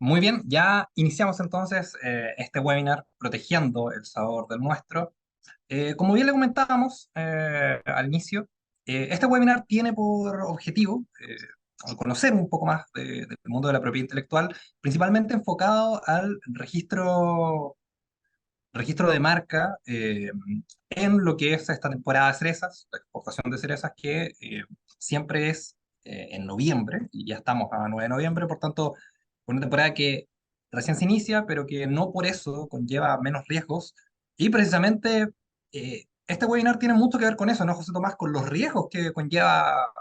Muy bien, ya iniciamos entonces este webinar Protegiendo el sabor del nuestro. Como bien le comentábamos al inicio, este webinar tiene por objetivo conocer un poco más del mundo de la propiedad intelectual, principalmente enfocado al registro de marca en lo que es esta temporada de cerezas, la exportación de cerezas que siempre es en noviembre, y ya estamos a 9 de noviembre, por tanto, una temporada que recién se inicia, pero que no por eso conlleva menos riesgos. Y precisamente este webinar tiene mucho que ver con eso, ¿no, José Tomás? Con los riesgos que conlleva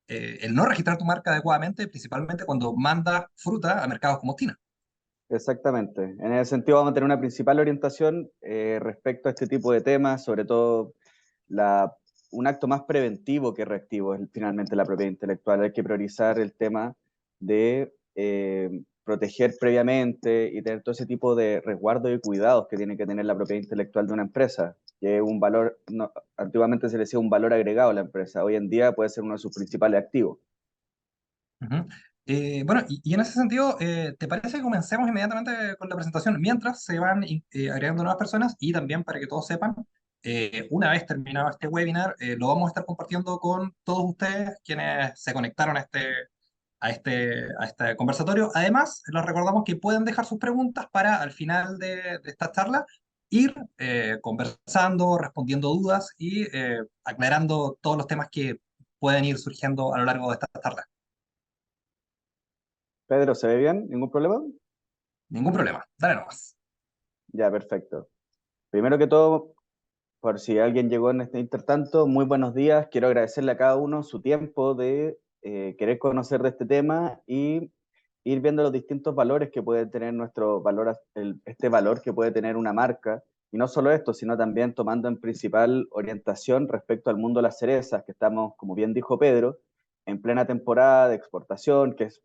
el no registrar tu marca adecuadamente, principalmente cuando mandas fruta a mercados como China. Exactamente. En ese sentido vamos a tener una principal orientación respecto a este tipo de temas, sobre todo la, un acto más preventivo que reactivo es finalmente la propiedad intelectual. Hay que priorizar el tema de proteger previamente y tener todo ese tipo de resguardo y cuidados que tiene que tener la propiedad intelectual de una empresa, que es un valor, no, antiguamente se le decía un valor agregado a la empresa, hoy en día puede ser uno de sus principales activos. Ujú. Bueno, y en ese sentido, ¿te parece que comencemos inmediatamente con la presentación mientras se van agregando nuevas personas? Y también para que todos sepan, una vez terminado este webinar, lo vamos a estar compartiendo con todos ustedes quienes se conectaron a este conversatorio. Además, les recordamos que pueden dejar sus preguntas para al final de esta charla ir conversando, respondiendo dudas y aclarando todos los temas que pueden ir surgiendo a lo largo de esta charla. Pedro, ¿se ve bien? ¿Ningún problema? Ningún problema, dale nomás. Ya, perfecto. Primero que todo, por si alguien llegó en este intertanto, muy buenos días. Quiero agradecerle a cada uno su tiempo de querer conocer de este tema y ir viendo los distintos valores que puede tener nuestro valor, este valor que puede tener una marca. Y no solo esto, sino también tomando en principal orientación respecto al mundo de las cerezas, que estamos, como bien dijo Pedro, en plena temporada de exportación, que es,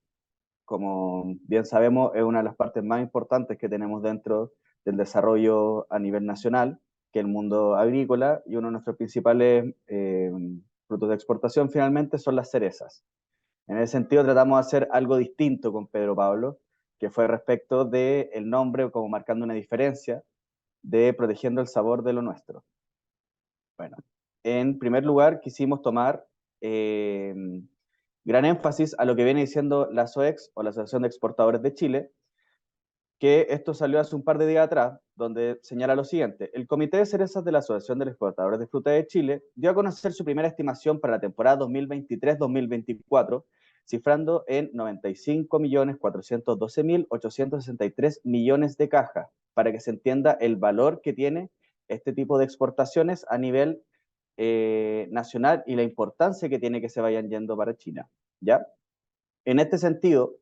como bien sabemos, es una de las partes más importantes que tenemos dentro del desarrollo a nivel nacional, que es el mundo agrícola, y uno de nuestros principales frutos de exportación finalmente son las cerezas. En ese sentido tratamos de hacer algo distinto con Pedro Pablo, que fue respecto del nombre, como marcando una diferencia de protegiendo el sabor de lo nuestro. Bueno, en primer lugar quisimos tomar eh, gran énfasis a lo que viene diciendo la SOEX o la Asociación de Exportadores de Chile, que esto salió hace un par de días atrás, donde señala lo siguiente: el Comité de Cerezas de la Asociación de Exportadores de Fruta de Chile dio a conocer su primera estimación para la temporada 2023-2024, cifrando en 95.412.863 millones de cajas, para que se entienda el valor que tiene este tipo de exportaciones a nivel nacional y la importancia que tiene que se vayan yendo para China. ¿Ya? En este sentido,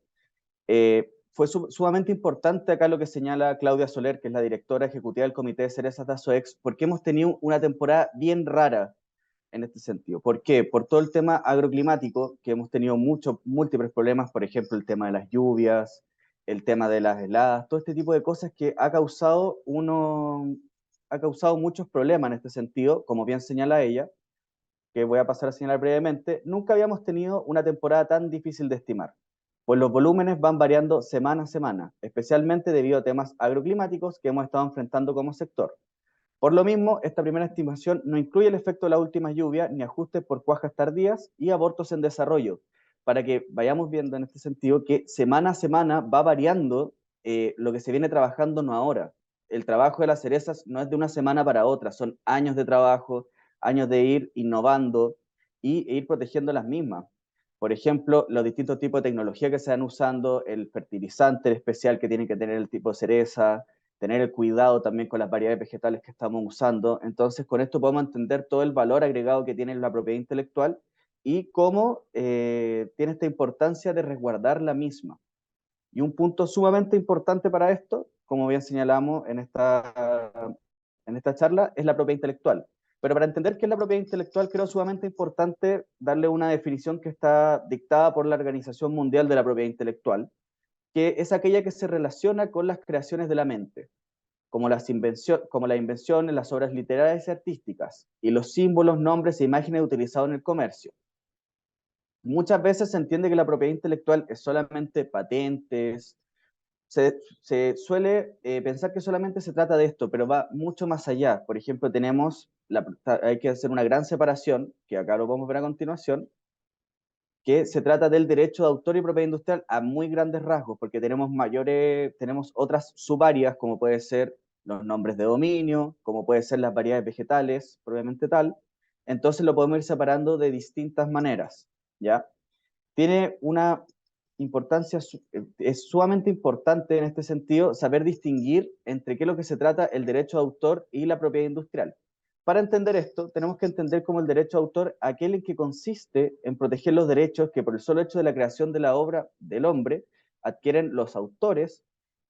fue sumamente importante acá lo que señala Claudia Soler, que es la directora ejecutiva del Comité de Cerezas de ASOEX, porque hemos tenido una temporada bien rara en este sentido. ¿Por qué? Por todo el tema agroclimático, que hemos tenido muchos, múltiples problemas, por ejemplo, el tema de las lluvias, el tema de las heladas, todo este tipo de cosas que ha causado muchos problemas en este sentido, como bien señala ella, que voy a pasar a señalar brevemente. Nunca habíamos tenido una temporada tan difícil de estimar, pues los volúmenes van variando semana a semana, especialmente debido a temas agroclimáticos que hemos estado enfrentando como sector. Por lo mismo, esta primera estimación no incluye el efecto de las últimas lluvias, ni ajustes por cuajas tardías y abortos en desarrollo, para que vayamos viendo en este sentido que semana a semana va variando lo que se viene trabajando no ahora. El trabajo de las cerezas no es de una semana para otra, son años de trabajo, años de ir innovando e ir protegiendo las mismas. Por ejemplo, los distintos tipos de tecnología que se van usando, el fertilizante especial que tiene que tener el tipo de cereza, tener el cuidado también con las variedades vegetales que estamos usando. Entonces, con esto podemos entender todo el valor agregado que tiene la propiedad intelectual y cómo tiene esta importancia de resguardar la misma. Y un punto sumamente importante para esto, como bien señalamos en esta charla, es la propiedad intelectual. Pero para entender qué es la propiedad intelectual, creo sumamente importante darle una definición que está dictada por la Organización Mundial de la Propiedad Intelectual, que es aquella que se relaciona con las creaciones de la mente, como las invenciones, las obras literarias y artísticas, y los símbolos, nombres e imágenes utilizados en el comercio. Muchas veces se entiende que la propiedad intelectual es solamente patentes se suele pensar que solamente se trata de esto, pero va mucho más allá. Por ejemplo, hay que hacer una gran separación, que acá lo vamos a ver a continuación, que se trata del derecho de autor y propiedad industrial a muy grandes rasgos, porque tenemos otras subáreas, como puede ser los nombres de dominio, como puede ser las variedades vegetales, propiamente tal. Entonces lo podemos ir separando de distintas maneras, ¿ya? Tiene una importancia, es sumamente importante en este sentido saber distinguir entre qué es lo que se trata el derecho de autor y la propiedad industrial. Para entender esto, tenemos que entender como el derecho de autor aquel en que consiste en proteger los derechos que por el solo hecho de la creación de la obra del hombre adquieren los autores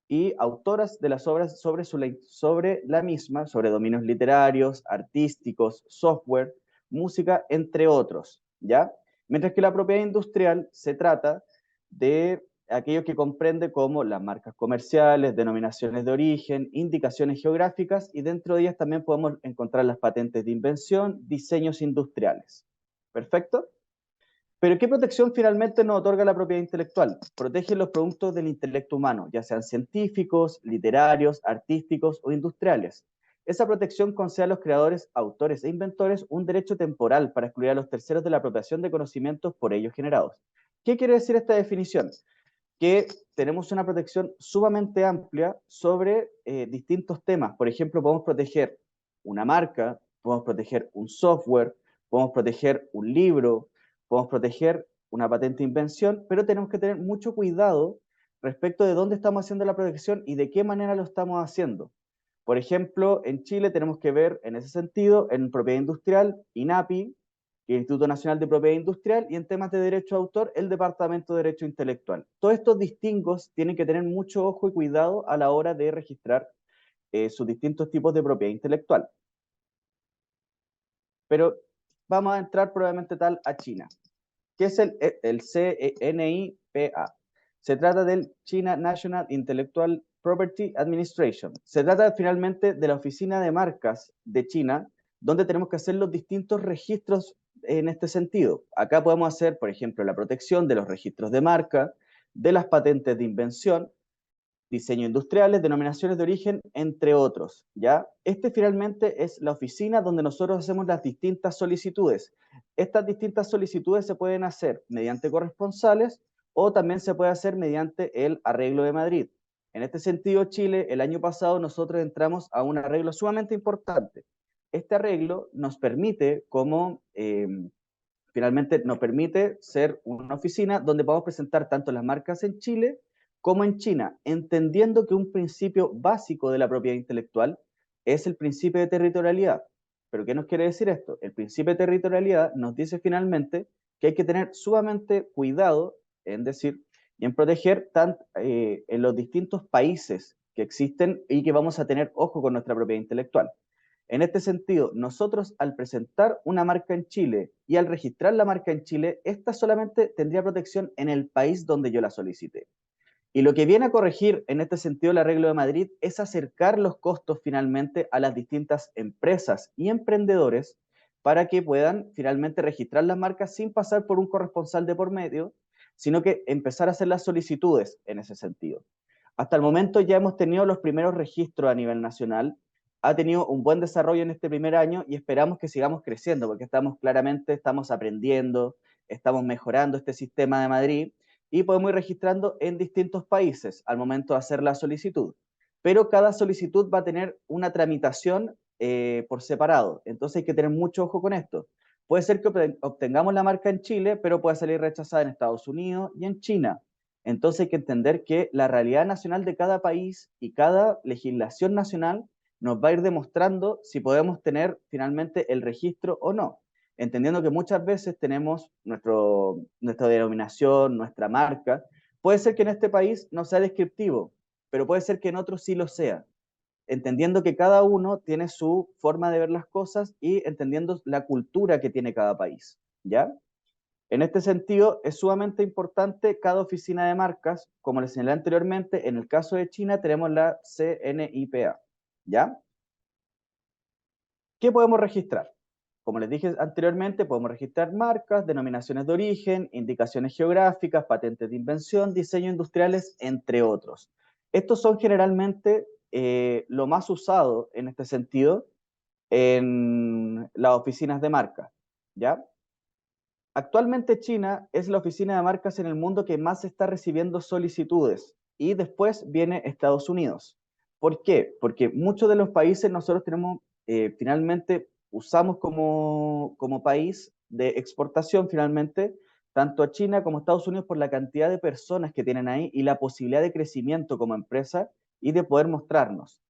y autoras de las obras sobre la misma, sobre dominios literarios, artísticos, software, música, entre otros, ¿ya? Mientras que la propiedad industrial se trata de aquello que comprende como las marcas comerciales, denominaciones de origen, indicaciones geográficas, y dentro de ellas también podemos encontrar las patentes de invención, diseños industriales. ¿Perfecto? Pero ¿qué protección finalmente nos otorga la propiedad intelectual? Protege los productos del intelecto humano, ya sean científicos, literarios, artísticos o industriales. Esa protección concede a los creadores, autores e inventores un derecho temporal para excluir a los terceros de la apropiación de conocimientos por ellos generados. ¿Qué quiere decir esta definición? Que tenemos una protección sumamente amplia sobre distintos temas. Por ejemplo, podemos proteger una marca, podemos proteger un software, podemos proteger un libro, podemos proteger una patente de invención, pero tenemos que tener mucho cuidado respecto de dónde estamos haciendo la protección y de qué manera lo estamos haciendo. Por ejemplo, en Chile tenemos que ver en ese sentido, en propiedad industrial, INAPI, el Instituto Nacional de Propiedad Industrial, y en temas de derecho de autor, el Departamento de Derecho Intelectual. Todos estos distingos tienen que tener mucho ojo y cuidado a la hora de registrar sus distintos tipos de propiedad intelectual. Pero vamos a entrar probablemente tal a China. ¿Qué es el CNIPA? Se trata del China National Intellectual Property Administration. Se trata finalmente de la oficina de marcas de China, donde tenemos que hacer los distintos registros en este sentido. Acá podemos hacer, por ejemplo, la protección de los registros de marca, de las patentes de invención, diseño industriales, denominaciones de origen, entre otros, ¿ya? Este finalmente es la oficina donde nosotros hacemos las distintas solicitudes. Estas distintas solicitudes se pueden hacer mediante corresponsales o también se puede hacer mediante el arreglo de Madrid. En este sentido, Chile, el año pasado nosotros entramos a un arreglo sumamente importante. Este arreglo nos permite, finalmente nos permite ser una oficina donde podamos presentar tanto las marcas en Chile como en China, entendiendo que un principio básico de la propiedad intelectual es el principio de territorialidad. ¿Pero qué nos quiere decir esto? El principio de territorialidad nos dice finalmente que hay que tener sumamente cuidado en decir y en proteger en los distintos países que existen y que vamos a tener ojo con nuestra propiedad intelectual. En este sentido, nosotros al presentar una marca en Chile y al registrar la marca en Chile, esta solamente tendría protección en el país donde yo la solicité. Y lo que viene a corregir en este sentido el arreglo de Madrid es acercar los costos finalmente a las distintas empresas y emprendedores para que puedan finalmente registrar las marcas sin pasar por un corresponsal de por medio, sino que empezar a hacer las solicitudes en ese sentido. Hasta el momento ya hemos tenido los primeros registros a nivel nacional, ha tenido un buen desarrollo en este primer año y esperamos que sigamos creciendo porque estamos aprendiendo, estamos mejorando este sistema de Madrid y podemos ir registrando en distintos países al momento de hacer la solicitud. Pero cada solicitud va a tener una tramitación por separado, entonces hay que tener mucho ojo con esto. Puede ser que obtengamos la marca en Chile, pero puede salir rechazada en Estados Unidos y en China. Entonces hay que entender que la realidad nacional de cada país y cada legislación nacional nos va a ir demostrando si podemos tener finalmente el registro o no, entendiendo que muchas veces tenemos nuestra denominación, nuestra marca. Puede ser que en este país no sea descriptivo, pero puede ser que en otros sí lo sea, entendiendo que cada uno tiene su forma de ver las cosas y entendiendo la cultura que tiene cada país, ¿ya? En este sentido, es sumamente importante cada oficina de marcas, como les señalé anteriormente, en el caso de China tenemos la CNIPA, ¿ya? ¿Qué podemos registrar? Como les dije anteriormente, podemos registrar marcas, denominaciones de origen, indicaciones geográficas, patentes de invención, diseños industriales, entre otros. Estos son generalmente lo más usado en este sentido en las oficinas de marca, ¿ya? Actualmente China es la oficina de marcas en el mundo que más está recibiendo solicitudes y después viene Estados Unidos. ¿Por qué? Porque muchos de los países nosotros tenemos, finalmente, usamos como país de exportación finalmente, tanto a China como a Estados Unidos por la cantidad de personas que tienen ahí y la posibilidad de crecimiento como empresa y de poder mostrarnos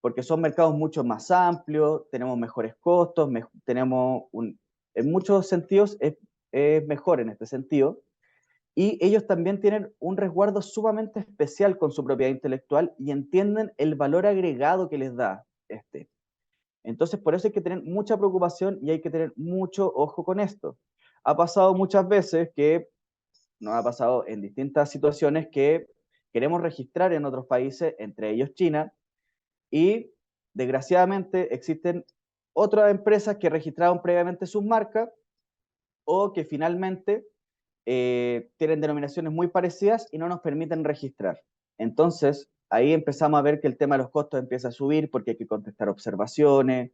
porque son mercados mucho más amplios, tenemos mejores costos, en muchos sentidos es mejor en este sentido, y ellos también tienen un resguardo sumamente especial con su propiedad intelectual y entienden el valor agregado que les da este. Entonces, por eso hay que tener mucha preocupación y hay que tener mucho ojo con esto. Ha pasado muchas veces que, nos ha pasado en distintas situaciones que queremos registrar en otros países, entre ellos China, y desgraciadamente existen otras empresas que registraron previamente sus marcas o que finalmente tienen denominaciones muy parecidas y no nos permiten registrar. Entonces, ahí empezamos a ver que el tema de los costos empieza a subir porque hay que contestar observaciones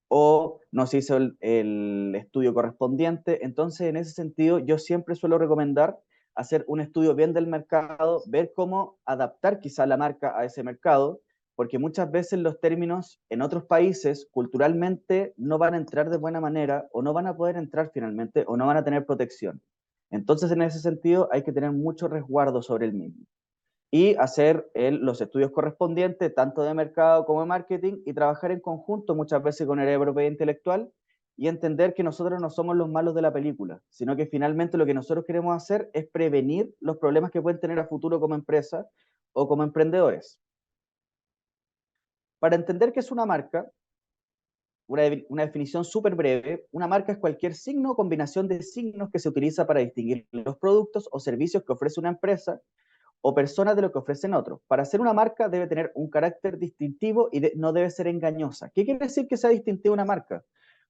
o no se hizo el estudio correspondiente. Entonces, en ese sentido, yo siempre suelo recomendar hacer un estudio bien del mercado, ver cómo adaptar quizá la marca a ese mercado, porque muchas veces los términos en otros países culturalmente no van a entrar de buena manera o no van a poder entrar finalmente o no van a tener protección. Entonces, en ese sentido, hay que tener mucho resguardo sobre el mismo y hacer los estudios correspondientes, tanto de mercado como de marketing, y trabajar en conjunto muchas veces con el área de propiedad intelectual y entender que nosotros no somos los malos de la película, sino que finalmente lo que nosotros queremos hacer es prevenir los problemas que pueden tener a futuro como empresa o como emprendedores. Para entender qué es una marca, una definición súper breve, una marca es cualquier signo o combinación de signos que se utiliza para distinguir los productos o servicios que ofrece una empresa o personas de lo que ofrecen otros. Para ser una marca debe tener un carácter distintivo y no debe ser engañosa. ¿Qué quiere decir que sea distintiva una marca?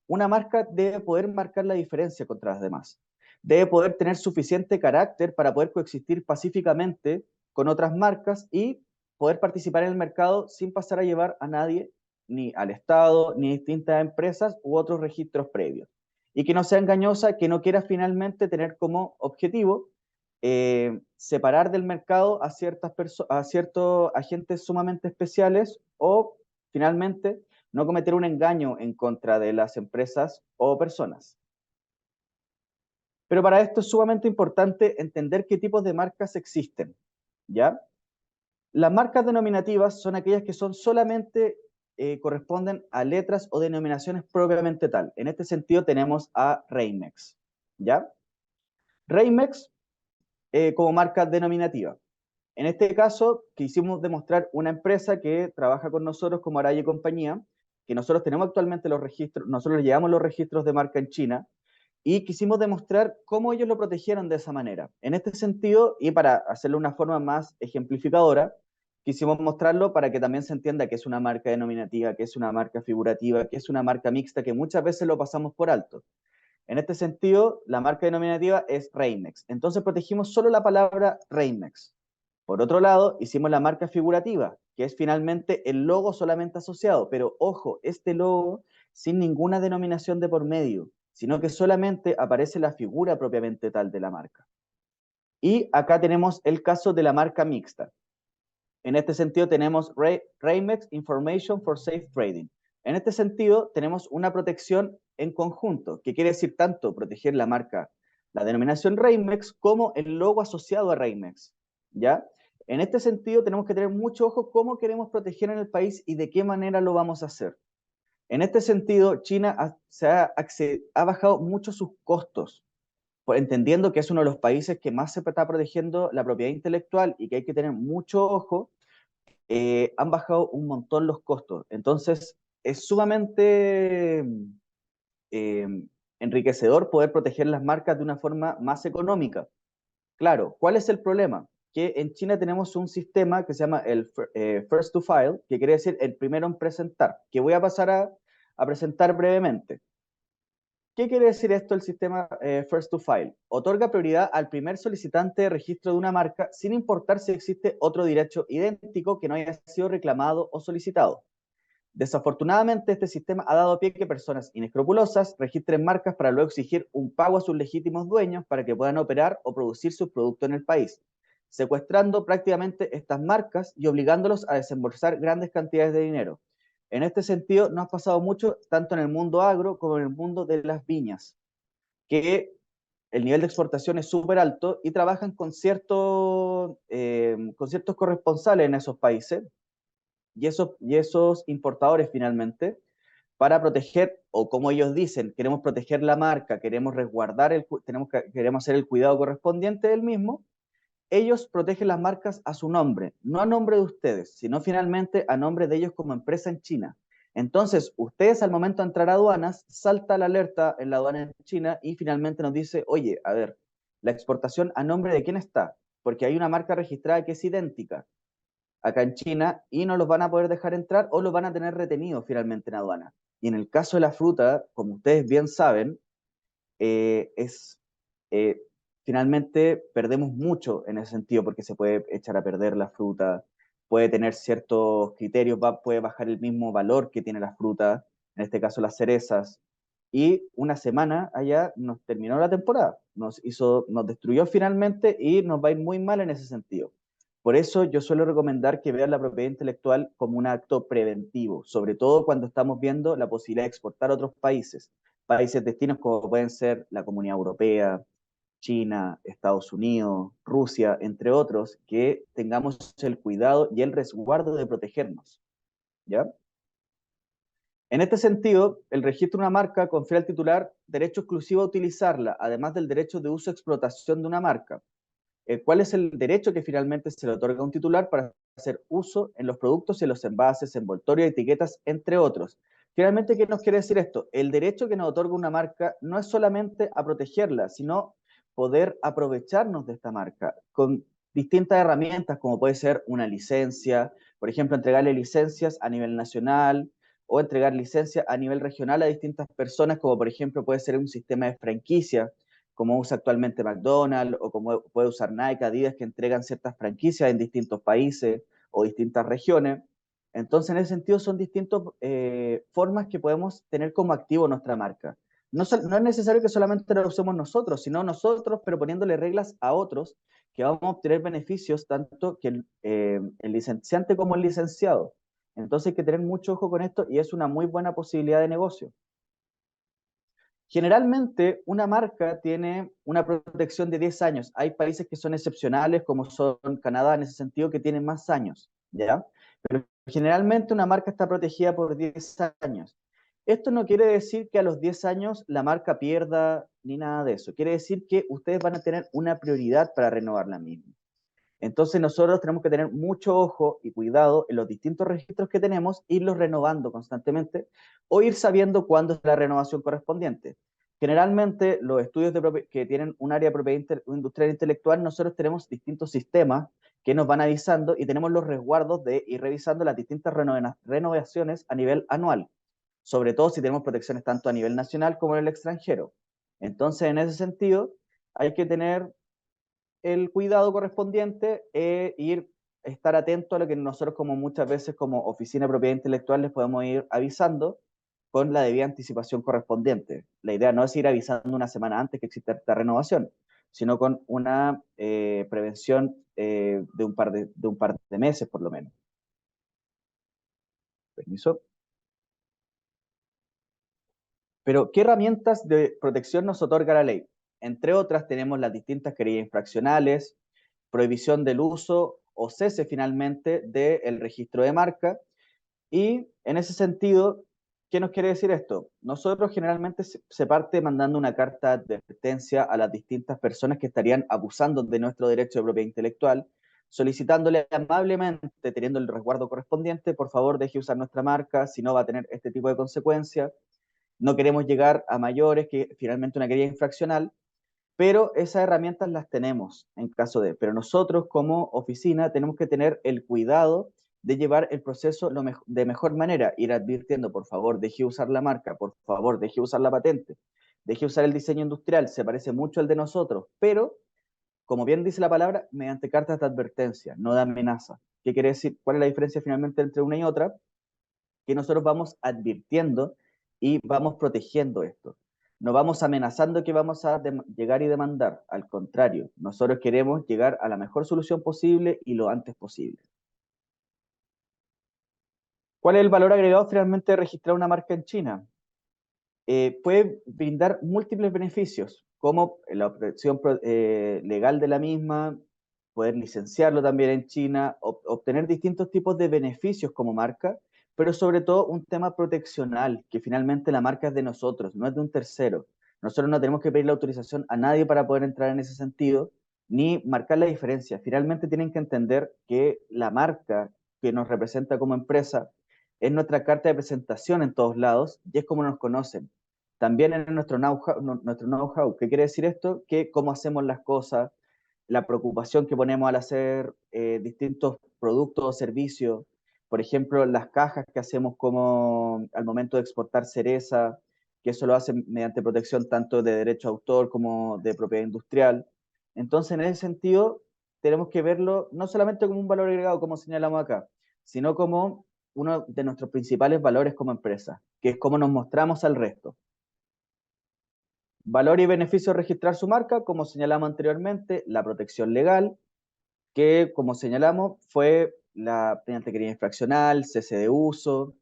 Una marca debe poder marcar la diferencia contra las demás. Debe poder tener suficiente carácter para poder coexistir pacíficamente con otras marcas y poder participar en el mercado sin pasar a llevar a nadie, ni al Estado, ni a distintas empresas u otros registros previos. Y que no sea engañosa, que no quiera finalmente tener como objetivo separar del mercado a ciertos agentes sumamente especiales o finalmente no cometer un engaño en contra de las empresas o personas. Pero para esto es sumamente importante entender qué tipos de marcas existen, ¿ya? Las marcas denominativas son aquellas que son solamente corresponden a letras o denominaciones propiamente tal. En este sentido tenemos a Reimex, ¿ya? Reimex como marca denominativa. En este caso, quisimos demostrar una empresa que trabaja con nosotros como Araya y compañía, que nosotros tenemos actualmente los registros, nosotros llevamos los registros de marca en China, y quisimos demostrar cómo ellos lo protegieron de esa manera. En este sentido, y para hacerlo de una forma más ejemplificadora, quisimos mostrarlo para que también se entienda que es una marca denominativa, que es una marca figurativa, que es una marca mixta, que muchas veces lo pasamos por alto. En este sentido, la marca denominativa es Reimex. Entonces protegimos solo la palabra Reimex. Por otro lado, hicimos la marca figurativa, que es finalmente el logo solamente asociado, pero ojo, este logo sin ninguna denominación de por medio, sino que solamente aparece la figura propiamente tal de la marca. Y acá tenemos el caso de la marca mixta. En este sentido tenemos Reimex Information for Safe Trading. En este sentido tenemos una protección en conjunto, que quiere decir tanto proteger la marca, la denominación Reimex, como el logo asociado a Reimex, ¿ya? En este sentido tenemos que tener mucho ojo cómo queremos proteger en el país y de qué manera lo vamos a hacer. En este sentido, China ha bajado mucho sus costos, entendiendo que es uno de los países que más se está protegiendo la propiedad intelectual y que hay que tener mucho ojo, han bajado un montón los costos. Entonces, es sumamente eh, enriquecedor poder proteger las marcas de una forma más económica. Claro, ¿cuál es el problema? Que en China tenemos un sistema que se llama el First to File, que quiere decir el primero en presentar, que voy a pasar a presentar brevemente. ¿Qué quiere decir esto el sistema First to File? Otorga prioridad al primer solicitante de registro de una marca sin importar si existe otro derecho idéntico que no haya sido reclamado o solicitado. Desafortunadamente, este sistema ha dado pie a que personas inescrupulosas registren marcas para luego exigir un pago a sus legítimos dueños para que puedan operar o producir sus productos en el país, secuestrando prácticamente estas marcas y obligándolos a desembolsar grandes cantidades de dinero. En este sentido, nos ha pasado mucho tanto en el mundo agro como en el mundo de las viñas, que el nivel de exportación es súper alto y trabajan con ciertos corresponsales en esos países y esos importadores finalmente para proteger, o como ellos dicen, queremos proteger la marca, queremos resguardar, queremos hacer el cuidado correspondiente del mismo, ellos protegen las marcas a su nombre, no a nombre de ustedes, sino finalmente a nombre de ellos como empresa en China. Entonces, ustedes al momento de entrar a aduanas, salta la alerta en la aduana en China y finalmente nos dice, oye, a ver, la exportación a nombre de quién está, porque hay una marca registrada que es idéntica acá en China y no los van a poder dejar entrar o los van a tener retenidos finalmente en aduana. Y en el caso de la fruta, como ustedes bien saben, es eh, finalmente perdemos mucho en ese sentido porque se puede echar a perder la fruta, puede tener ciertos criterios, puede bajar el mismo valor que tiene la fruta, en este caso las cerezas, y una semana allá nos terminó la temporada, nos destruyó finalmente y nos va a ir muy mal en ese sentido. Por eso yo suelo recomendar que vean la propiedad intelectual como un acto preventivo, sobre todo cuando estamos viendo la posibilidad de exportar a otros países, países destinos como pueden ser la Comunidad Europea, China, Estados Unidos, Rusia, entre otros, que tengamos el cuidado y el resguardo de protegernos, ¿ya? En este sentido, el registro de una marca confiere al titular derecho exclusivo a utilizarla, además del derecho de uso y explotación de una marca. ¿Cuál es el derecho que finalmente se le otorga a un titular para hacer uso en los productos y en los envases, envoltorios, etiquetas, entre otros? Finalmente, ¿qué nos quiere decir esto? El derecho que nos otorga una marca no es solamente a protegerla, sino poder aprovecharnos de esta marca con distintas herramientas, como puede ser una licencia, por ejemplo, entregarle licencias a nivel nacional o entregar licencias a nivel regional a distintas personas, como por ejemplo puede ser un sistema de franquicia, como usa actualmente McDonald's o como puede usar Nike, Adidas, que entregan ciertas franquicias en distintos países o distintas regiones. Entonces, en ese sentido, son distintas formas que podemos tener como activo nuestra marca. No es necesario que solamente lo usemos nosotros, sino nosotros, pero poniéndole reglas a otros que vamos a obtener beneficios tanto que el licenciante como el licenciado. Entonces hay que tener mucho ojo con esto y es una muy buena posibilidad de negocio. Generalmente, una marca tiene una protección de 10 años. Hay países que son excepcionales, como son Canadá, en ese sentido, que tienen más años, ¿ya? Pero generalmente una marca está protegida por 10 años. Esto no quiere decir que a los 10 años la marca pierda ni nada de eso. Quiere decir que ustedes van a tener una prioridad para renovar la misma. Entonces nosotros tenemos que tener mucho ojo y cuidado en los distintos registros que tenemos, irlos renovando constantemente o ir sabiendo cuándo es la renovación correspondiente. Generalmente los estudios que tienen un área de propiedad industrial intelectual, nosotros tenemos distintos sistemas que nos van avisando y tenemos los resguardos de ir revisando las distintas renovaciones a nivel anual, sobre todo si tenemos protecciones tanto a nivel nacional como en el extranjero. Entonces, en ese sentido, hay que tener el cuidado correspondiente e estar atento a lo que nosotros como muchas veces como oficina de propiedad intelectual les podemos ir avisando con la debida anticipación correspondiente. La idea no es ir avisando una semana antes que exista esta renovación, sino con una prevención de un par de meses por lo menos. Permiso. Pero, ¿qué herramientas de protección nos otorga la ley? Entre otras, tenemos las distintas querellas infraccionales, prohibición del uso o cese finalmente del registro de marca. Y en ese sentido, ¿qué nos quiere decir esto? Nosotros generalmente se parte mandando una carta de advertencia a las distintas personas que estarían abusando de nuestro derecho de propiedad intelectual, solicitándole amablemente, teniendo el resguardo correspondiente, por favor deje usar nuestra marca, si no va a tener este tipo de consecuencias. No queremos llegar a mayores que finalmente una querella infraccional, pero esas herramientas las tenemos en caso de, pero nosotros como oficina tenemos que tener el cuidado de llevar el proceso de mejor manera, ir advirtiendo, por favor, deje usar la marca, por favor, deje usar la patente, deje de usar el diseño industrial, se parece mucho al de nosotros, pero, como bien dice la palabra, mediante cartas de advertencia, no de amenaza. ¿Qué quiere decir? ¿Cuál es la diferencia finalmente entre una y otra? Que nosotros vamos advirtiendo y vamos protegiendo esto. No vamos amenazando que vamos a llegar y demandar, al contrario, nosotros queremos llegar a la mejor solución posible y lo antes posible. ¿Cuál es el valor agregado finalmente de registrar una marca en China? Puede brindar múltiples beneficios, como la obtención legal de la misma, poder licenciarlo también en China, obtener distintos tipos de beneficios como marca, pero sobre todo un tema proteccional, que finalmente la marca es de nosotros, no es de un tercero. Nosotros no tenemos que pedir la autorización a nadie para poder entrar en ese sentido, ni marcar la diferencia. Finalmente tienen que entender que la marca que nos representa como empresa es nuestra carta de presentación en todos lados y es como nos conocen. También en nuestro know-how. ¿Qué quiere decir esto? Que cómo hacemos las cosas, la preocupación que ponemos al hacer distintos productos o servicios, por ejemplo, las cajas que hacemos como al momento de exportar cereza, que eso lo hacen mediante protección tanto de derecho a autor como de propiedad industrial. Entonces, en ese sentido, tenemos que verlo no solamente como un valor agregado, como señalamos acá, sino como uno de nuestros principales valores como empresa, que es cómo nos mostramos al resto. Valor y beneficio de registrar su marca, como señalamos anteriormente, la protección legal, que como señalamos fue la mediante querella infraccional, cese de uso,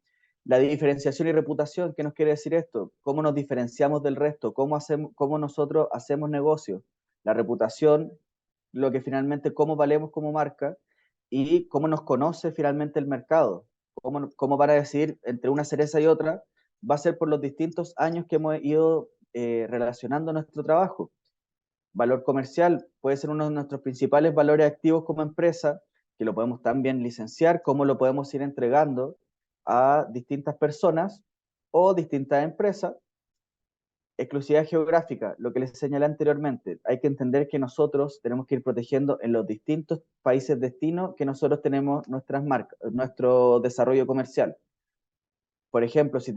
la diferenciación y reputación. ¿Qué nos quiere decir esto? ¿Cómo nos diferenciamos del resto? ¿Cómo nosotros hacemos negocio? La reputación, lo que finalmente, cómo valemos como marca y cómo nos conoce finalmente el mercado. ¿Cómo van a decidir entre una cereza y otra? Va a ser por los distintos años que hemos ido relacionando nuestro trabajo. Valor comercial puede ser uno de nuestros principales valores activos como empresa, que lo podemos también licenciar, cómo lo podemos ir entregando a distintas personas o distintas empresas. Exclusividad geográfica, lo que les señalé anteriormente, hay que entender que nosotros tenemos que ir protegiendo en los distintos países destino que nosotros tenemos nuestras marcas, nuestro desarrollo comercial. Por ejemplo, si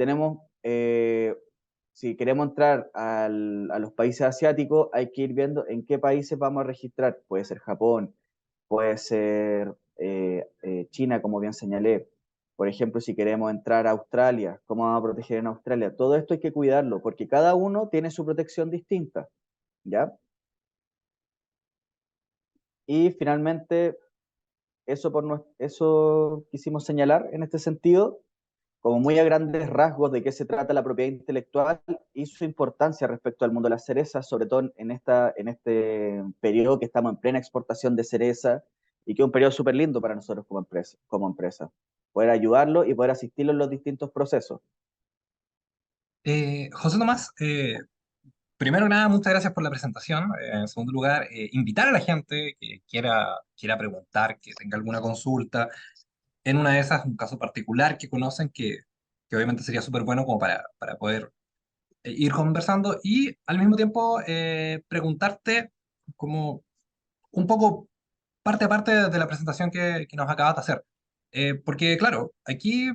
queremos entrar a los países asiáticos, hay que ir viendo en qué países vamos a registrar. Puede ser Japón, puede ser China, como bien señalé. Por ejemplo, si queremos entrar a Australia, ¿cómo vamos a proteger en Australia? Todo esto hay que cuidarlo, porque cada uno tiene su protección distinta, ¿ya? Y finalmente, eso quisimos señalar en este sentido, como muy a grandes rasgos de qué se trata la propiedad intelectual y su importancia respecto al mundo de las cerezas, sobre todo en este periodo que estamos en plena exportación de cereza y que es un periodo súper lindo para nosotros como empresa. Poder ayudarlo y poder asistirlo en los distintos procesos. José Tomás, primero que nada, muchas gracias por la presentación. En segundo lugar, invitar a la gente que quiera preguntar, que tenga alguna consulta. En una de esas, un caso particular que conocen que obviamente sería súper bueno como para poder ir conversando y al mismo tiempo preguntarte como un poco parte a parte de la presentación que nos acabas de hacer. Porque claro, aquí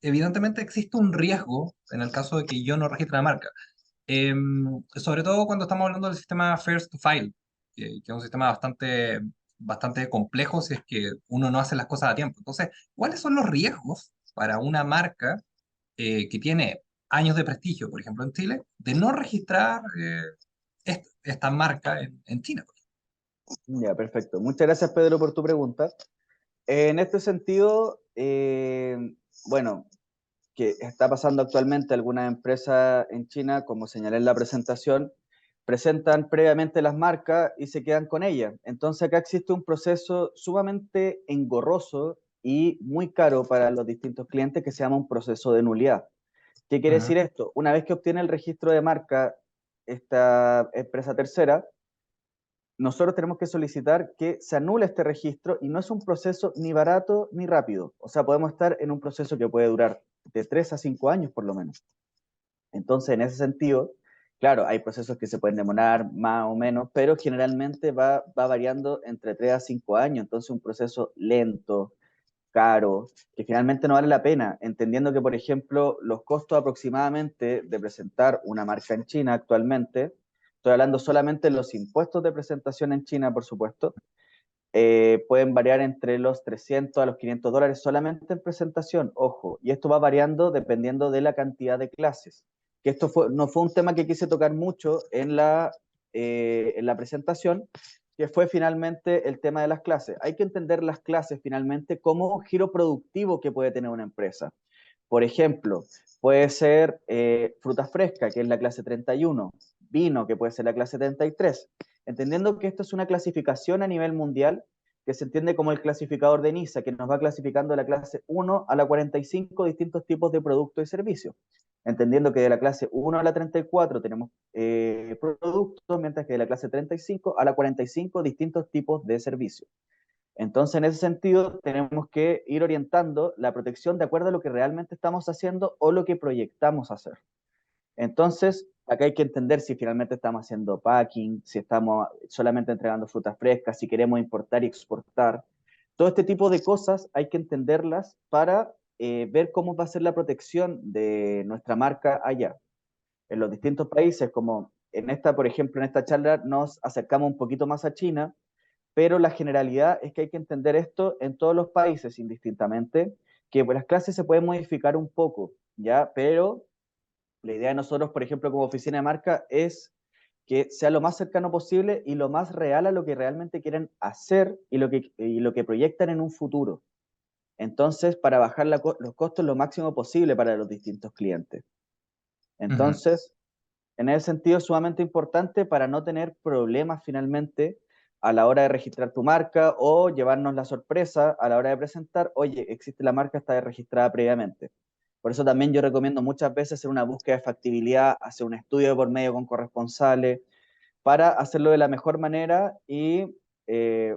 evidentemente existe un riesgo en el caso de que yo no registre la marca. Eh, Sobre todo cuando estamos hablando del sistema First to File, que es un sistema bastante complejo si es que uno no hace las cosas a tiempo. Entonces, ¿cuáles son los riesgos para una marca que tiene años de prestigio, por ejemplo, en Chile, de no registrar esta marca en China? Ya, perfecto. Muchas gracias, Pedro, por tu pregunta. En este sentido, bueno, que está pasando actualmente algunas empresas en China, como señalé en la presentación, presentan previamente las marcas y se quedan con ellas. Entonces acá existe un proceso sumamente engorroso y muy caro para los distintos clientes que se llama un proceso de nulidad. ¿Qué quiere Ujú. decir esto? Una vez que obtiene el registro de marca esta empresa tercera, nosotros tenemos que solicitar que se anule este registro y no es un proceso ni barato ni rápido. O sea, podemos estar en un proceso que puede durar de 3 a 5 años por lo menos. Entonces, en ese sentido, claro, hay procesos que se pueden demorar más o menos, pero generalmente va variando entre 3 a 5 años. Entonces, un proceso lento, caro, que finalmente no vale la pena, entendiendo que, por ejemplo, los costos aproximadamente de presentar una marca en China actualmente, estoy hablando solamente de los impuestos de presentación en China, por supuesto, pueden variar entre los 300 a los $500 solamente en presentación, ojo, y esto va variando dependiendo de la cantidad de clases. Que esto no fue un tema que quise tocar mucho en la presentación, que fue finalmente el tema de las clases. Hay que entender las clases finalmente como un giro productivo que puede tener una empresa. Por ejemplo, puede ser fruta fresca, que es la clase 31, vino, que puede ser la clase 33, entendiendo que esto es una clasificación a nivel mundial que se entiende como el clasificador de NISA, que nos va clasificando de la clase 1 a la 45 distintos tipos de productos y servicios, entendiendo que de la clase 1 a la 34 tenemos productos, mientras que de la clase 35 a la 45 distintos tipos de servicios. Entonces, en ese sentido, tenemos que ir orientando la protección de acuerdo a lo que realmente estamos haciendo o lo que proyectamos hacer. Entonces, acá hay que entender si finalmente estamos haciendo packing, si estamos solamente entregando frutas frescas, si queremos importar y exportar. Todo este tipo de cosas hay que entenderlas para ver cómo va a ser la protección de nuestra marca allá. En los distintos países, como en esta, por ejemplo, en esta charla nos acercamos un poquito más a China, pero la generalidad es que hay que entender esto en todos los países indistintamente, que pues, las clases se pueden modificar un poco, ¿ya? Pero la idea de nosotros, por ejemplo, como oficina de marca, es que sea lo más cercano posible y lo más real a lo que realmente quieren hacer y lo que proyectan en un futuro. Entonces, para bajar los costos lo máximo posible para los distintos clientes. Ujú, Entonces, en ese sentido es sumamente importante para no tener problemas finalmente a la hora de registrar tu marca o llevarnos la sorpresa a la hora de presentar, oye, existe la marca, está registrada previamente. Por eso también yo recomiendo muchas veces hacer una búsqueda de factibilidad, hacer un estudio por medio con corresponsales, para hacerlo de la mejor manera y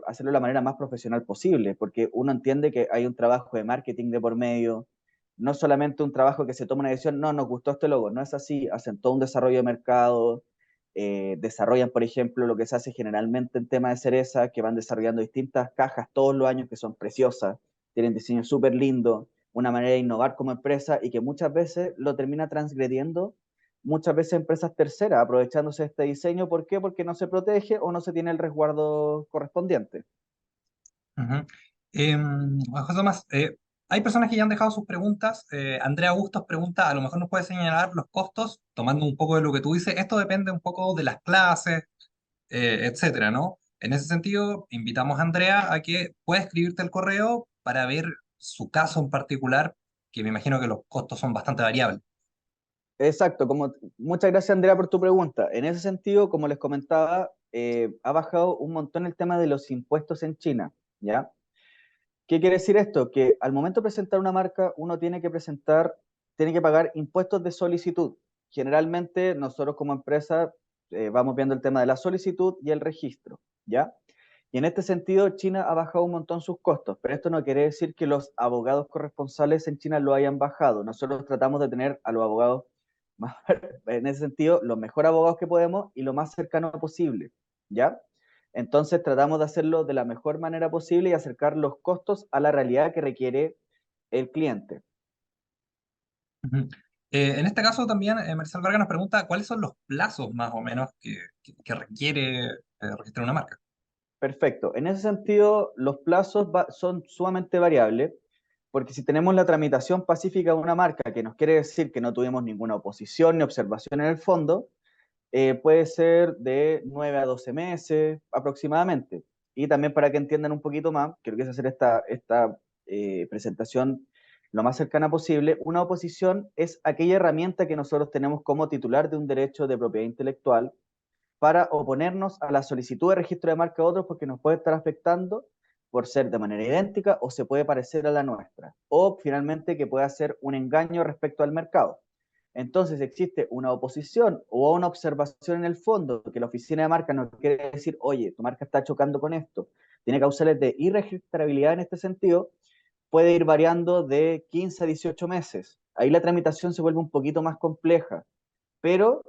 hacerlo de la manera más profesional posible, porque uno entiende que hay un trabajo de marketing de por medio, no solamente un trabajo que se toma una decisión, no, nos gustó este logo, no es así, hacen todo un desarrollo de mercado, desarrollan, por ejemplo, lo que se hace generalmente en tema de cereza, que van desarrollando distintas cajas todos los años que son preciosas, tienen diseño súper lindo, una manera de innovar como empresa y que muchas veces lo termina transgrediendo muchas veces empresas terceras aprovechándose de este diseño. ¿Por qué? Porque no se protege o no se tiene el resguardo correspondiente. ujú. José Tomás, hay personas que ya han dejado sus preguntas. Andrea Bustos pregunta, a lo mejor nos puede señalar los costos, tomando un poco de lo que tú dices. Esto depende un poco de las clases, etcétera, ¿no? En ese sentido, invitamos a Andrea a que pueda escribirte el correo para ver su caso en particular, que me imagino que los costos son bastante variables. Exacto, muchas gracias Andrea por tu pregunta. En ese sentido, como les comentaba, ha bajado un montón el tema de los impuestos en China, ¿ya? ¿Qué quiere decir esto? Que al momento de presentar una marca, uno tiene que pagar impuestos de solicitud. Generalmente nosotros como empresa vamos viendo el tema de la solicitud y el registro, ¿ya? Y en este sentido, China ha bajado un montón sus costos, pero esto no quiere decir que los abogados corresponsales en China lo hayan bajado. Nosotros tratamos de tener a los abogados, en ese sentido, los mejores abogados que podemos y lo más cercano posible, ¿ya? Entonces tratamos de hacerlo de la mejor manera posible y acercar los costos a la realidad que requiere el cliente. Ujú. En este caso también, Marcel Vargas nos pregunta cuáles son los plazos más o menos que requiere registrar una marca. Perfecto. En ese sentido, los plazos son sumamente variables, porque si tenemos la tramitación pacífica de una marca, que nos quiere decir que no tuvimos ninguna oposición ni observación en el fondo, puede ser de 9 a 12 meses aproximadamente. Y también para que entiendan un poquito más, quiero que hacer esta presentación lo más cercana posible. Una oposición es aquella herramienta que nosotros tenemos como titular de un derecho de propiedad intelectual para oponernos a la solicitud de registro de marca de otros porque nos puede estar afectando por ser de manera idéntica o se puede parecer a la nuestra, o finalmente que pueda ser un engaño respecto al mercado. Entonces existe una oposición o una observación en el fondo que la oficina de marca nos quiere decir, oye, tu marca está chocando con esto, tiene causales de irregistrabilidad en este sentido, puede ir variando de 15 a 18 meses. Ahí la tramitación se vuelve un poquito más compleja, pero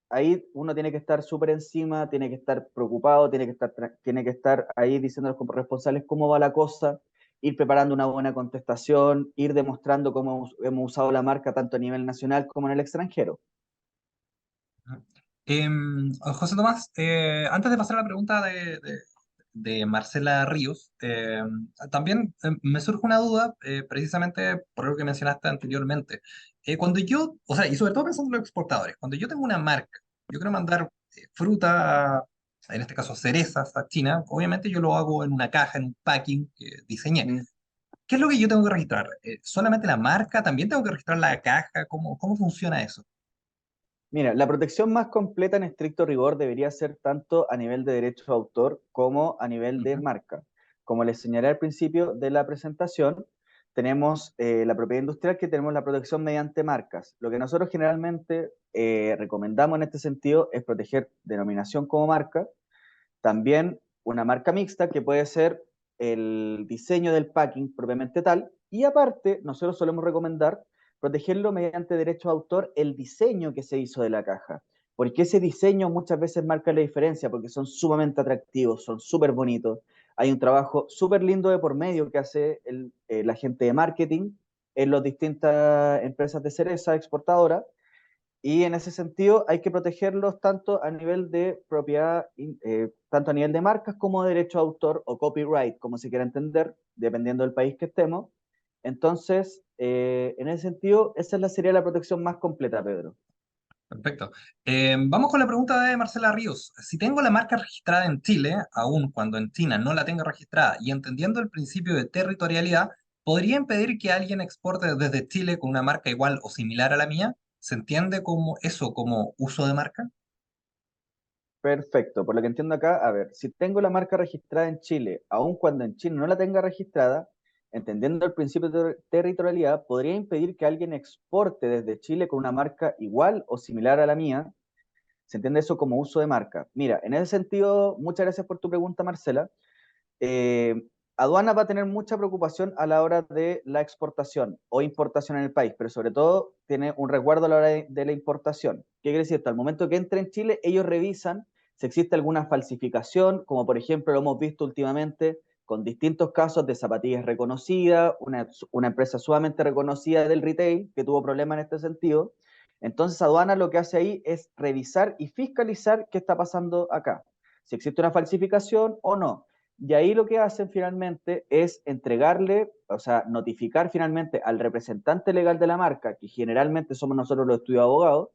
ahí uno tiene que estar súper encima, tiene que estar preocupado, tiene que estar ahí diciendo a los responsables cómo va la cosa, ir preparando una buena contestación, ir demostrando cómo hemos usado la marca tanto a nivel nacional como en el extranjero. José Tomás, antes de pasar a la pregunta de Marcela Ríos, también me surge una duda, precisamente por lo que mencionaste anteriormente. Cuando yo, o sea, y sobre todo pensando en los exportadores, cuando yo tengo una marca, yo quiero mandar fruta, en este caso cerezas, a China, obviamente yo lo hago en una caja, en un packing que diseñé. Mm. ¿Qué es lo que yo tengo que registrar? ¿Solamente la marca? ¿También tengo que registrar la caja? ¿Cómo funciona eso? Mira, la protección más completa en estricto rigor debería ser tanto a nivel de derecho de autor como a nivel de Ujú, marca. Como les señalé al principio de la presentación, tenemos la propiedad industrial, que tenemos la protección mediante marcas. Lo que nosotros generalmente recomendamos en este sentido es proteger denominación como marca, también una marca mixta, que puede ser el diseño del packing propiamente tal, y aparte nosotros solemos recomendar protegerlo mediante derecho de autor el diseño que se hizo de la caja, porque ese diseño muchas veces marca la diferencia, porque son sumamente atractivos, son súper bonitos. Hay un trabajo súper lindo de por medio que hace la gente de marketing en las distintas empresas de cereza exportadoras, y en ese sentido hay que protegerlos tanto a nivel de propiedad, tanto a nivel de marcas como de derecho de autor o copyright, como se quiera entender, dependiendo del país que estemos. Entonces, en ese sentido, sería la protección más completa, Pedro. perfecto. Vamos con la pregunta de Marcela Ríos. Si tengo la marca registrada en Chile, aun cuando en China no la tenga registrada, y entendiendo el principio de territorialidad, ¿podría impedir que alguien exporte desde Chile con una marca igual o similar a la mía? ¿Se entiende como eso, como uso de marca? Perfecto, por lo que entiendo acá, a ver, si tengo la marca registrada en Chile, aun cuando en Chile no la tenga registrada, entendiendo el principio de territorialidad, podría impedir que alguien exporte desde Chile con una marca igual o similar a la mía. ¿Se entiende eso como uso de marca? Mira, en ese sentido, muchas gracias por tu pregunta, Marcela. Eh, Aduana va a tener mucha preocupación a la hora de la exportación o importación en el país, pero sobre todo tiene un resguardo a la hora de la importación. ¿Qué quiere decir esto? Al momento que entre en Chile, ellos revisan si existe alguna falsificación, como por ejemplo lo hemos visto últimamente con distintos casos de zapatillas reconocidas, una empresa sumamente reconocida del retail que tuvo problemas en este sentido. Entonces, aduana lo que hace ahí es revisar y fiscalizar qué está pasando acá, si existe una falsificación o no. Y ahí lo que hacen finalmente es entregarle, o sea, notificar finalmente al representante legal de la marca, que generalmente somos nosotros los estudios abogados,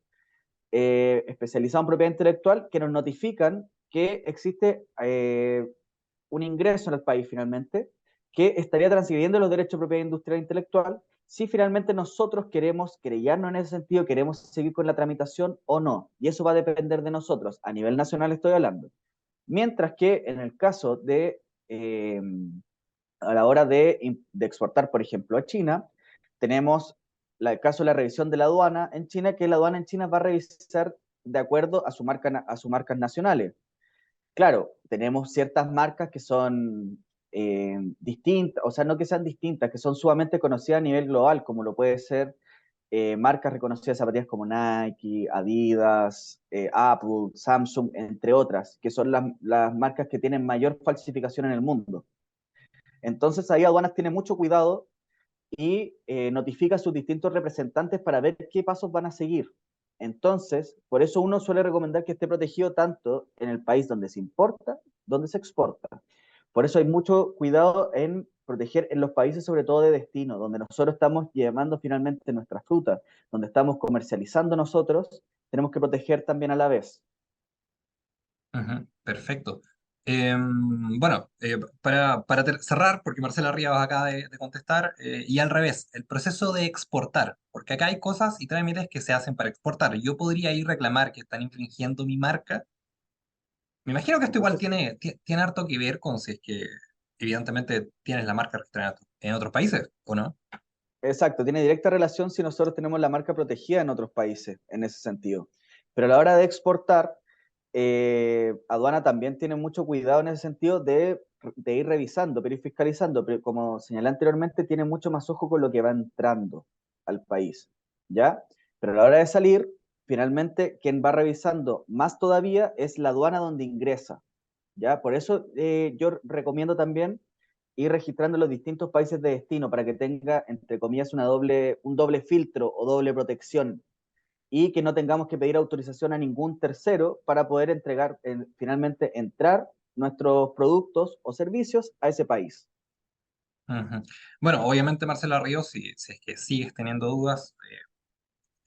especializados en propiedad intelectual, que nos notifican que existe un ingreso en el país finalmente, que estaría transgrediendo los derechos de propiedad industrial e intelectual, si finalmente nosotros queremos querellarnos en ese sentido, queremos seguir con la tramitación o no. Y eso va a depender de nosotros. A nivel nacional estoy hablando. Mientras que en el caso eh, a la hora de exportar, por ejemplo, a China, tenemos el caso de la revisión de la aduana en China, que la aduana en China va a revisar de acuerdo a, a sus marcas nacionales. Claro, tenemos ciertas marcas que son distintas, o sea, no que sean distintas, que son sumamente conocidas a nivel global, como lo puede ser marcas reconocidas de zapatillas como Nike, Adidas, Apple, Samsung, entre otras, que son las marcas que tienen mayor falsificación en el mundo. Entonces ahí aduanas tiene mucho cuidado y notifica a sus distintos representantes para ver qué pasos van a seguir. Entonces, por eso uno suele recomendar que esté protegido tanto en el país donde se importa, donde se exporta. Por eso hay mucho cuidado en proteger en los países, sobre todo de destino, donde nosotros estamos llevando finalmente nuestra fruta, donde estamos comercializando nosotros, tenemos que proteger también a la vez. Ujú, perfecto. Bueno, cerrar, porque Marcela Rivas acaba de contestar, y al revés, el proceso de exportar, porque acá hay cosas y trámites que se hacen para exportar. Yo podría ir reclamar que están infringiendo mi marca. Me imagino que esto igual Entonces, tiene harto que ver con si es que evidentemente tienes la marca registrada en otros países, ¿o no? exacto, tiene directa relación si nosotros tenemos la marca protegida en otros países, en ese sentido. Pero a la hora de exportar, aduana también tiene mucho cuidado en ese sentido de ir revisando, pero ir fiscalizando, pero como señalé anteriormente, tiene mucho más ojo con lo que va entrando al país, ¿ya? Pero a la hora de salir, finalmente, quien va revisando más todavía es la aduana donde ingresa, ¿ya? Por eso yo recomiendo también y registrando los distintos países de destino para que tenga, entre comillas, un doble filtro o doble protección y que no tengamos que pedir autorización a ningún tercero para poder entregar, finalmente entrar nuestros productos o servicios a ese país. Ujú. Bueno, obviamente, Marcela Ríos, si es que sigues teniendo dudas,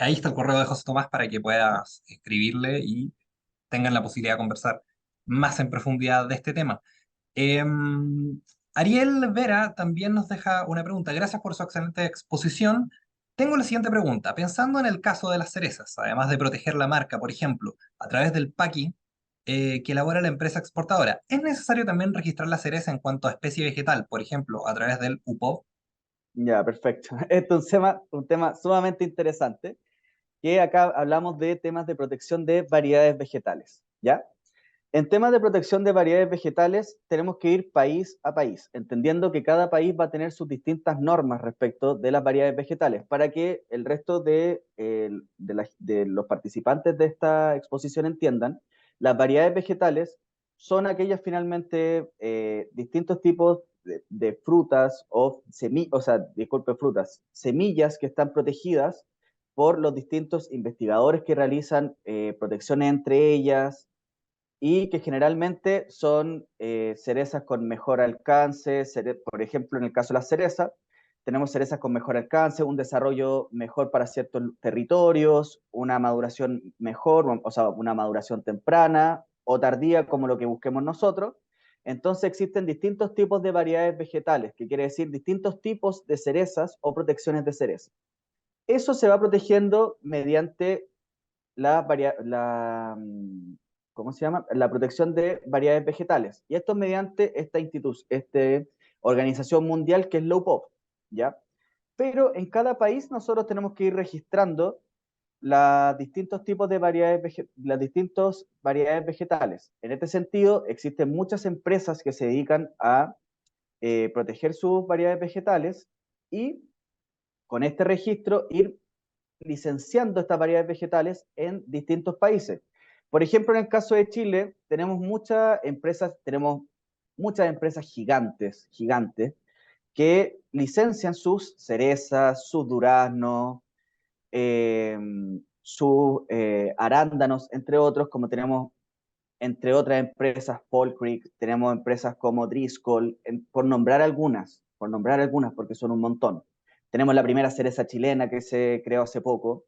ahí está el correo de José Tomás para que puedas escribirle y tengan la posibilidad de conversar más en profundidad de este tema. Ariel Vera también nos deja una pregunta. Gracias por su excelente exposición. Tengo la siguiente pregunta. Pensando en el caso de las cerezas, además de proteger la marca, por ejemplo, a través del packing que elabora la empresa exportadora, ¿es necesario también registrar la cereza en cuanto a especie vegetal, por ejemplo, a través del UPOV? Ya, perfecto. Esto es un tema sumamente interesante, que acá hablamos de temas de protección de variedades vegetales, ¿ya? En temas de protección de variedades vegetales, tenemos que ir país a país, entendiendo que cada país va a tener sus distintas normas respecto de las variedades vegetales, para que el resto de los participantes de esta exposición entiendan, las variedades vegetales son aquellas finalmente distintos tipos de frutas o semillas, o sea, disculpe, frutas, semillas que están protegidas por los distintos investigadores que realizan protecciones entre ellas, y que generalmente son cerezas con mejor alcance. Por ejemplo, en el caso de la cereza, tenemos cerezas con mejor alcance, un desarrollo mejor para ciertos territorios, una maduración mejor, o sea, una maduración temprana o tardía, como lo que busquemos nosotros. Entonces existen distintos tipos de variedades vegetales, que quiere decir distintos tipos de cerezas o protecciones de cereza. Eso se va protegiendo mediante ¿cómo se llama? La protección de variedades vegetales. Y esto es mediante esta organización mundial que es LOWPOP, ¿ya? Pero en cada país nosotros tenemos que ir registrando los distintos tipos de las distintas variedades vegetales. En este sentido, existen muchas empresas que se dedican a proteger sus variedades vegetales y con este registro ir licenciando estas variedades vegetales en distintos países. Por ejemplo, en el caso de Chile, tenemos muchas empresas gigantes, gigantes, que licencian sus cerezas, sus duraznos, eh, sus arándanos, entre otros, como tenemos entre otras empresas, Fall Creek, tenemos empresas como Driscoll, por nombrar algunas porque son un montón. Tenemos la primera cereza chilena que se creó hace poco.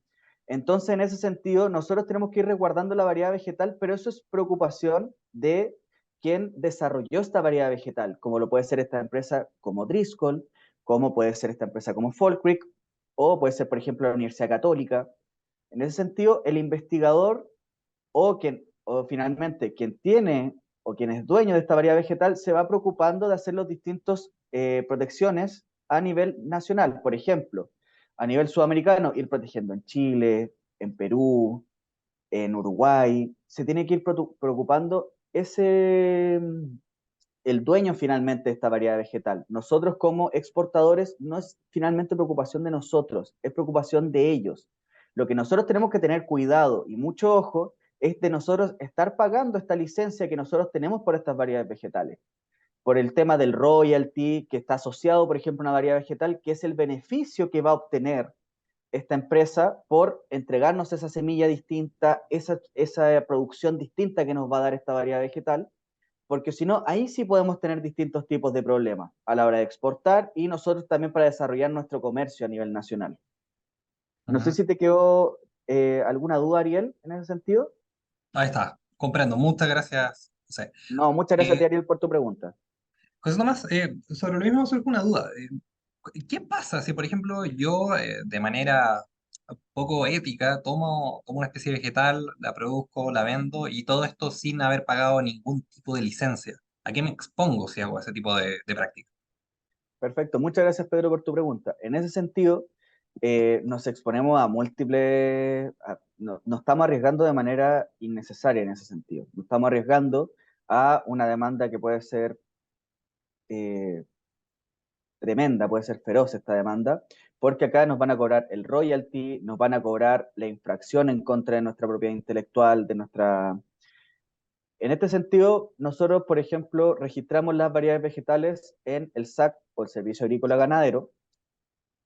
Entonces, en ese sentido, nosotros tenemos que ir resguardando la variedad vegetal, pero eso es preocupación de quien desarrolló esta variedad vegetal, como lo puede ser esta empresa como Driscoll, como puede ser esta empresa como Fall Creek, o puede ser, por ejemplo, la Universidad Católica. En ese sentido, el investigador o finalmente quien tiene o quien es dueño de esta variedad vegetal se va preocupando de hacer los distintos protecciones a nivel nacional. Por ejemplo, a nivel sudamericano, ir protegiendo en Chile, en Perú, en Uruguay. Se tiene que ir preocupando el dueño finalmente de esta variedad vegetal. Nosotros como exportadores no es finalmente preocupación de nosotros, es preocupación de ellos. Lo que nosotros tenemos que tener cuidado y mucho ojo es de nosotros estar pagando esta licencia que nosotros tenemos por estas variedades vegetales, por el tema del royalty que está asociado, por ejemplo, a una variedad vegetal, que es el beneficio que va a obtener esta empresa por entregarnos esa semilla distinta, esa producción distinta que nos va a dar esta variedad vegetal, porque si no, ahí sí podemos tener distintos tipos de problemas a la hora de exportar y nosotros también para desarrollar nuestro comercio a nivel nacional. No sé Ujú. si te quedó alguna duda, Ariel, en ese sentido. Ahí está, comprendo. Muchas gracias, José. No, muchas gracias a ti, Eh, Ariel, por tu pregunta. José Tomás, sobre lo mismo surge una duda. ¿Qué pasa si, por ejemplo, yo de manera poco ética tomo una especie vegetal, la produzco, la vendo y todo esto sin haber pagado ningún tipo de licencia? ¿A qué me expongo si hago ese tipo de práctica? Perfecto, muchas gracias, Pedro, por tu pregunta. En ese sentido, nos exponemos a nos estamos arriesgando de manera innecesaria en ese sentido. Nos estamos arriesgando a una demanda que puede ser eh, tremenda, puede ser feroz esta demanda, porque acá nos van a cobrar el royalty, nos van a cobrar la infracción en contra de nuestra propiedad intelectual, En este sentido, nosotros, por ejemplo, registramos las variedades vegetales en el SAC o el Servicio Agrícola Ganadero,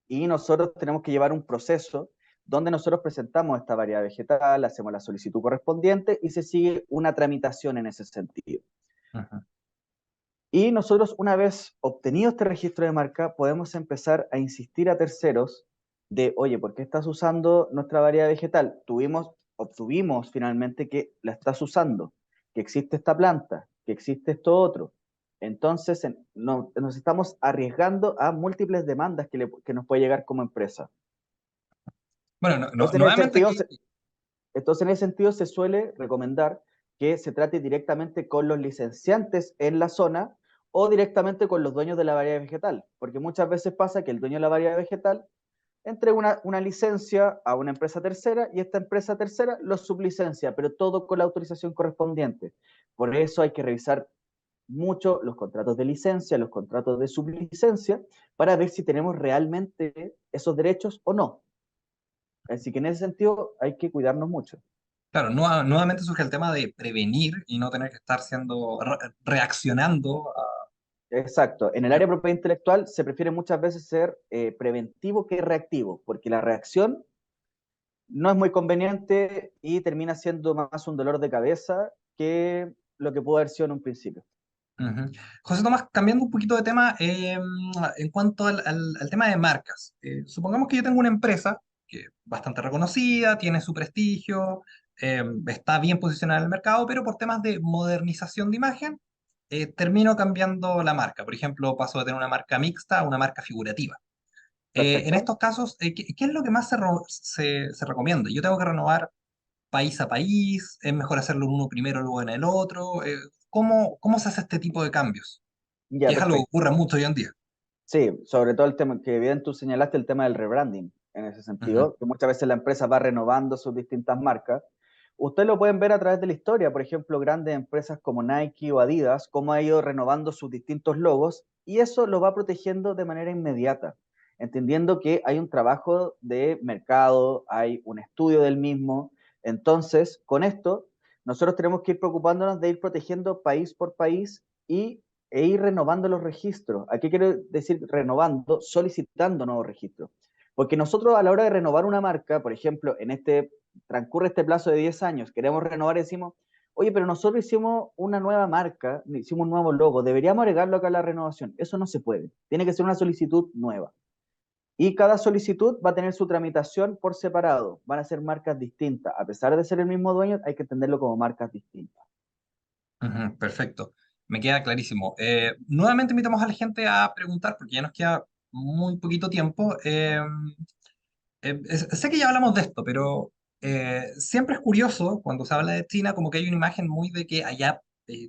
y nosotros tenemos que llevar un proceso donde nosotros presentamos esta variedad vegetal, hacemos la solicitud correspondiente y se sigue una tramitación en ese sentido. Ujú. Y nosotros, una vez obtenido este registro de marca, podemos empezar a insistir a terceros de, oye, ¿por qué estás usando nuestra variedad vegetal? Obtuvimos finalmente que la estás usando, que existe esta planta, que existe esto otro. Entonces, nos estamos arriesgando a múltiples demandas que nos puede llegar como empresa. Bueno, Entonces, en ese nuevamente sentido, aquí, se suele recomendar que se trate directamente con los licenciantes en la zona o directamente con los dueños de la variedad vegetal, porque muchas veces pasa que el dueño de la variedad vegetal entrega una licencia a una empresa tercera y esta empresa tercera lo sublicencia, pero todo con la autorización correspondiente. Por eso hay que revisar mucho los contratos de licencia, los contratos de sublicencia, para ver si tenemos realmente esos derechos o no. Así que en ese sentido hay que cuidarnos mucho. claro, nuevamente surge el tema de prevenir y no tener que estar reaccionando a... Exacto. En el área de propiedad intelectual se prefiere muchas veces ser preventivo que reactivo, porque la reacción no es muy conveniente y termina siendo más un dolor de cabeza que lo que pudo haber sido en un principio. Ujú. José Tomás, cambiando un poquito de tema, en cuanto al tema de marcas, supongamos que yo tengo una empresa que es bastante reconocida, tiene su prestigio, está bien posicionada en el mercado, pero por temas de modernización de imagen, termino cambiando la marca. Por ejemplo, paso de tener una marca mixta a una marca figurativa. En Perfecto. estos casos, ¿qué es lo que más se recomienda? Yo tengo que renovar país a país, es mejor hacerlo en uno primero, luego en el otro. ¿Cómo se hace este tipo de cambios? Ya, Que es algo que perfecto. ocurre mucho hoy en día. Sí, sobre todo el tema que bien tú señalaste, el tema del rebranding, en ese Ujú. sentido, que muchas veces la empresa va renovando sus distintas marcas. Ustedes lo pueden ver a través de la historia, por ejemplo, grandes empresas como Nike o Adidas, cómo ha ido renovando sus distintos logos, y eso lo va protegiendo de manera inmediata, entendiendo que hay un trabajo de mercado, hay un estudio del mismo. Entonces, con esto, nosotros tenemos que ir preocupándonos de ir protegiendo país por país e ir renovando los registros. ¿A qué quiero decir renovando? Solicitando nuevos registros. Porque nosotros a la hora de renovar una marca, por ejemplo, transcurre este plazo de 10 años, queremos renovar y decimos, oye, pero nosotros hicimos una nueva marca, hicimos un nuevo logo, deberíamos agregarlo acá a la renovación. Eso no se puede. Tiene que ser una solicitud nueva. Y cada solicitud va a tener su tramitación por separado. Van a ser marcas distintas. A pesar de ser el mismo dueño, hay que entenderlo como marcas distintas. Ujú, perfecto, me queda clarísimo. Nuevamente invitamos a la gente a preguntar, porque ya nos queda muy poquito tiempo. Sé que ya hablamos de esto, pero siempre es curioso cuando se habla de China, como que hay una imagen muy de que allá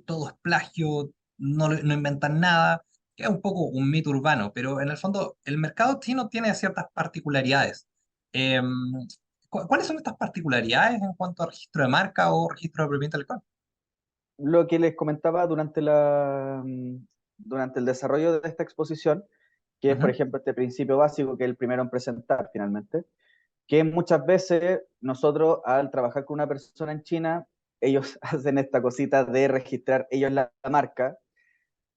todo es plagio, no inventan nada, que es un poco un mito urbano, pero en el fondo el mercado chino tiene ciertas particularidades. Eh, ¿Cuáles son estas particularidades en cuanto a registro de marca o registro de propiedad intelectual? Lo que les comentaba durante el desarrollo de esta exposición, que es, por Ujú. ejemplo, este principio básico, que es el primero en presentar finalmente, que muchas veces nosotros al trabajar con una persona en China, ellos hacen esta cosita de registrar ellos la marca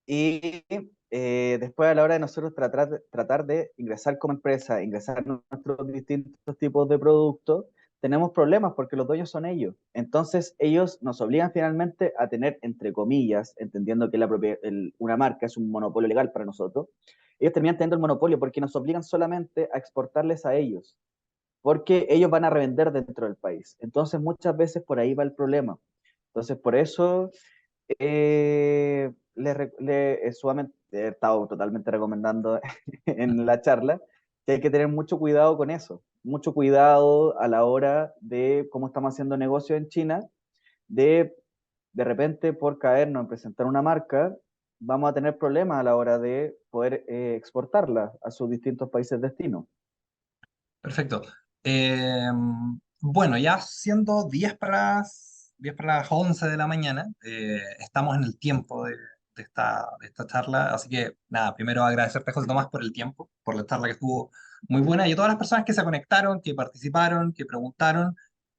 y después a la hora de nosotros tratar de ingresar como empresa, ingresar nuestros distintos tipos de productos, tenemos problemas porque los dueños son ellos. Entonces ellos nos obligan finalmente a tener, entre comillas, entendiendo que una marca es un monopolio legal para nosotros, ellos terminan teniendo el monopolio porque nos obligan solamente a exportarles a ellos, porque ellos van a revender dentro del país. Entonces muchas veces por ahí va el problema. Entonces por eso sumamente, he estado totalmente recomendando en la charla que hay que tener mucho cuidado con eso, mucho cuidado a la hora de cómo estamos haciendo negocio en China, de de repente por caernos en presentar una marca, vamos a tener problemas a la hora de poder exportarla a sus distintos países destino. Perfecto. Eh, bueno, ya siendo 10 para las 11 de la mañana, estamos en el tiempo de esta charla, así que nada, primero agradecerte, José Tomás, por el tiempo, por la charla que estuvo muy buena y a todas las personas que se conectaron, que participaron, que preguntaron.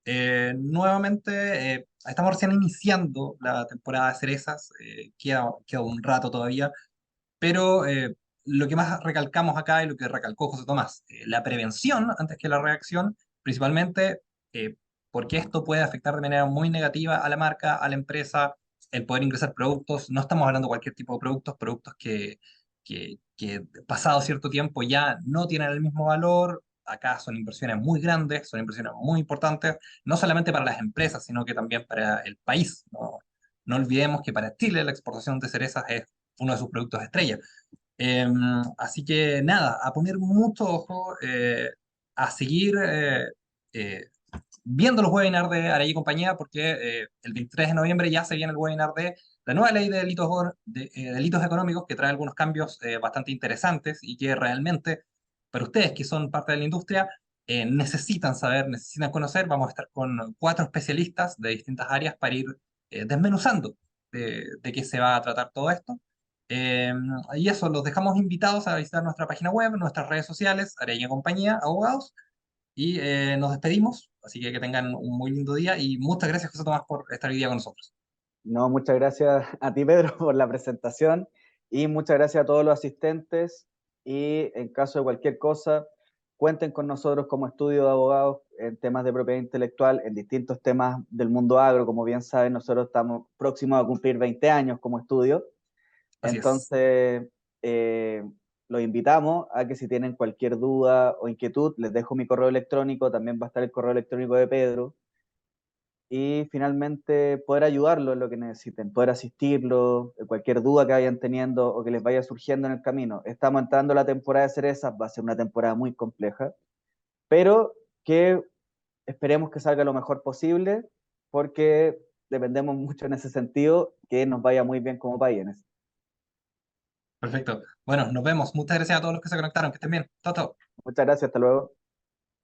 Nuevamente, estamos recién iniciando la temporada de cerezas, queda un rato todavía, pero lo que más recalcamos acá y lo que recalcó José Tomás, la prevención antes que la reacción, principalmente porque esto puede afectar de manera muy negativa a la marca, a la empresa, el poder ingresar productos. No estamos hablando de cualquier tipo de productos, productos que pasado cierto tiempo ya no tienen el mismo valor. Acá son inversiones muy grandes, son inversiones muy importantes, no solamente para las empresas, sino que también para el país. No, no olvidemos que para Chile la exportación de cerezas es uno de sus productos estrella. Eh, Así que nada, a poner mucho ojo, a seguir eh, viendo los webinars de Araya y compañía, porque el 23 de noviembre ya se viene el webinar de la nueva ley de delitos, delitos económicos, que trae algunos cambios bastante interesantes y que realmente, para ustedes que son parte de la industria, necesitan saber, necesitan conocer. Vamos a estar con 4 especialistas de distintas áreas para ir desmenuzando de qué se va a tratar todo esto. Eh, y eso, los dejamos invitados a visitar nuestra página web, nuestras redes sociales, Araya y Compañía, abogados, y nos despedimos. Así que tengan un muy lindo día y muchas gracias, José Tomás, por estar hoy día con nosotros. No, muchas gracias a ti, Pedro, por la presentación y muchas gracias a todos los asistentes y en caso de cualquier cosa, cuenten con nosotros como estudio de abogados en temas de propiedad intelectual, en distintos temas del mundo agro. Como bien saben, nosotros estamos próximos a cumplir 20 años como estudio. Así es. Entonces, eh, los invitamos a que si tienen cualquier duda o inquietud, les dejo mi correo electrónico, también va a estar el correo electrónico de Pedro, y finalmente poder ayudarlo en lo que necesiten, poder asistirlo, cualquier duda que vayan teniendo o que les vaya surgiendo en el camino. Estamos entrando a la temporada de cerezas, va a ser una temporada muy compleja, pero que esperemos que salga lo mejor posible, porque dependemos mucho en ese sentido, que nos vaya muy bien como país. Perfecto. Bueno, nos vemos. Muchas gracias a todos los que se conectaron. Que estén bien. Chao, chao. Muchas gracias, hasta luego.